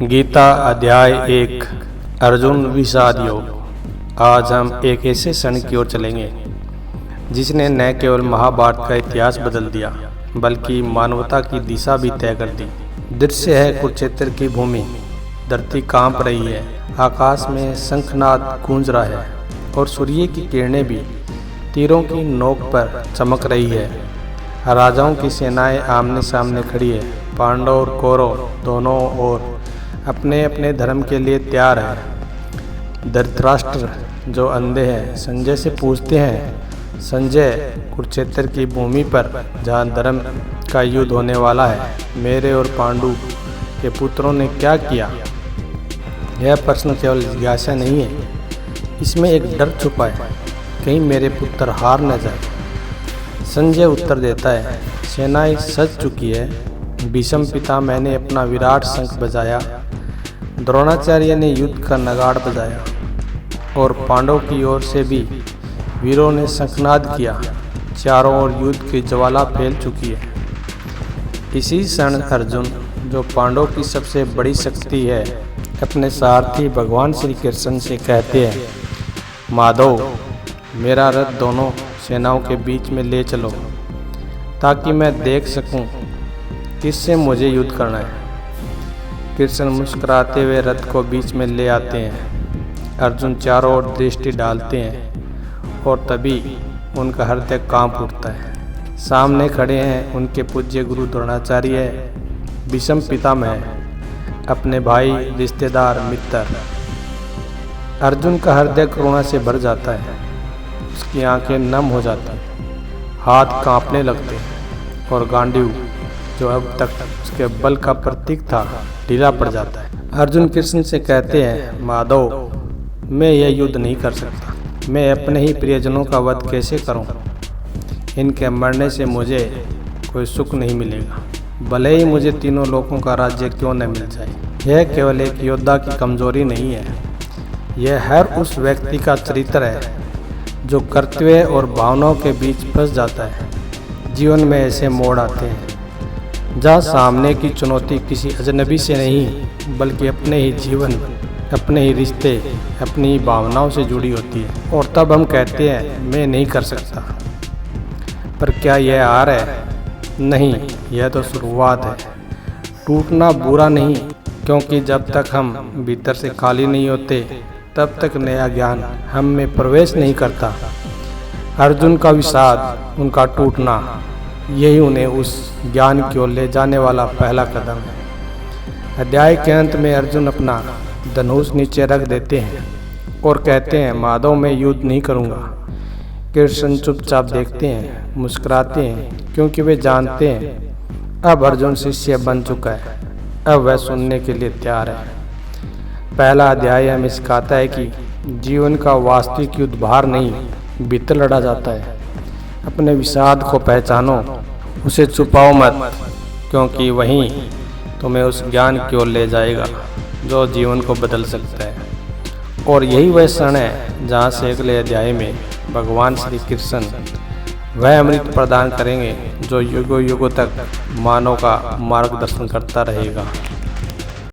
गीता अध्याय 1 अर्जुन विषाद योग। आज हम एक ऐसे क्षण की ओर चलेंगे जिसने न केवल महाभारत का इतिहास बदल दिया बल्कि मानवता की दिशा भी तय कर दी। दृश्य है कुरुक्षेत्र की भूमि। धरती कांप रही है, आकाश में शंखनाद गूंज रहा है और सूर्य की किरणें भी तीरों की नोक पर चमक रही है। राजाओं की सेनाएं आमने सामने खड़ी है। पांडव और कौरव दोनों ओर अपने अपने धर्म के लिए तैयार है। धृतराष्ट्र जो अंधे हैं संजय से पूछते हैं, संजय कुरुक्षेत्र की भूमि पर जहाँ धर्म का युद्ध होने वाला है, मेरे और पांडु के पुत्रों ने क्या किया? यह प्रश्न केवल जिज्ञासा नहीं है, इसमें एक डर छुपा है, कहीं मेरे पुत्र हार न जाए। संजय उत्तर देता है, सेनाएं सज चुकी है। भीष्म पितामह ने अपना विराट शंख बजाया, द्रोणाचार्य ने युद्ध का नगाड़ बजाया और पांडव की ओर से भी वीरों ने शंखनाद किया। चारों ओर युद्ध की ज्वाला फैल चुकी है। इसी क्षण अर्जुन, जो पांडव की सबसे बड़ी शक्ति है, अपने सारथी भगवान श्री कृष्ण से कहते हैं, माधव, मेरा रथ दोनों सेनाओं के बीच में ले चलो ताकि मैं देख सकूं किससे मुझे युद्ध करना है। कृष्ण मुस्कुराते हुए रथ को बीच में ले आते हैं। अर्जुन चारों ओर दृष्टि डालते हैं और तभी उनका हृदय कांप उठता है। सामने खड़े हैं उनके पूज्य गुरु द्रोणाचार्य, भीष्म पितामह, अपने भाई, रिश्तेदार, मित्र। अर्जुन का हृदय करुणा से भर जाता है। उसकी आंखें नम हो जाती हैं, हाथ कांपने लगते हैं और गांडीव, जो अब तक उसके बल का प्रतीक था, ढीला पड़ जाता है। अर्जुन कृष्ण से कहते हैं, माधव, मैं यह युद्ध नहीं कर सकता। मैं अपने ही प्रियजनों का वध कैसे करूं? इनके मरने से मुझे कोई सुख नहीं मिलेगा, भले ही मुझे तीनों लोकों का राज्य क्यों न मिल जाए। यह केवल एक योद्धा की कमजोरी नहीं है, यह हर उस व्यक्ति का चरित्र है जो कर्तव्य और भावनाओं के बीच फंस जाता है। जीवन में ऐसे मोड़ आते हैं जहाँ सामने की चुनौती किसी अजनबी से नहीं बल्कि अपने ही जीवन, अपने ही रिश्ते, अपनी ही भावनाओं से जुड़ी होती है। और तब हम कहते हैं, मैं नहीं कर सकता। पर क्या यह हार है? नहीं, यह तो शुरुआत है। टूटना बुरा नहीं, क्योंकि जब तक हम भीतर से खाली नहीं होते तब तक नया ज्ञान हम में प्रवेश नहीं करता। अर्जुन का विषाद, उनका टूटना, यही उन्हें उस ज्ञान की ओर ले जाने वाला पहला कदम है। अध्याय के अंत में अर्जुन अपना धनुष नीचे रख देते हैं और कहते हैं, माधव, मैं युद्ध नहीं करूँगा। कृष्ण चुपचाप देखते हैं, मुस्कुराते हैं, क्योंकि वे जानते हैं अब अर्जुन शिष्य बन चुका है। अब वह सुनने के लिए तैयार है। पहला अध्याय हमें सिखाता है कि जीवन का वास्तविक युद्ध बाहर नहीं, भीतर लड़ा जाता है। अपने विषाद को पहचानो, उसे छुपाओ मत, क्योंकि वहीं तुम्हें उस ज्ञान की ओर ले जाएगा जो जीवन को बदल सकता है। और यही वह क्षण है जहाँ से अगले अध्याय में भगवान श्री कृष्ण वह अमृत प्रदान करेंगे जो युगों युगों तक मानव का मार्गदर्शन करता रहेगा।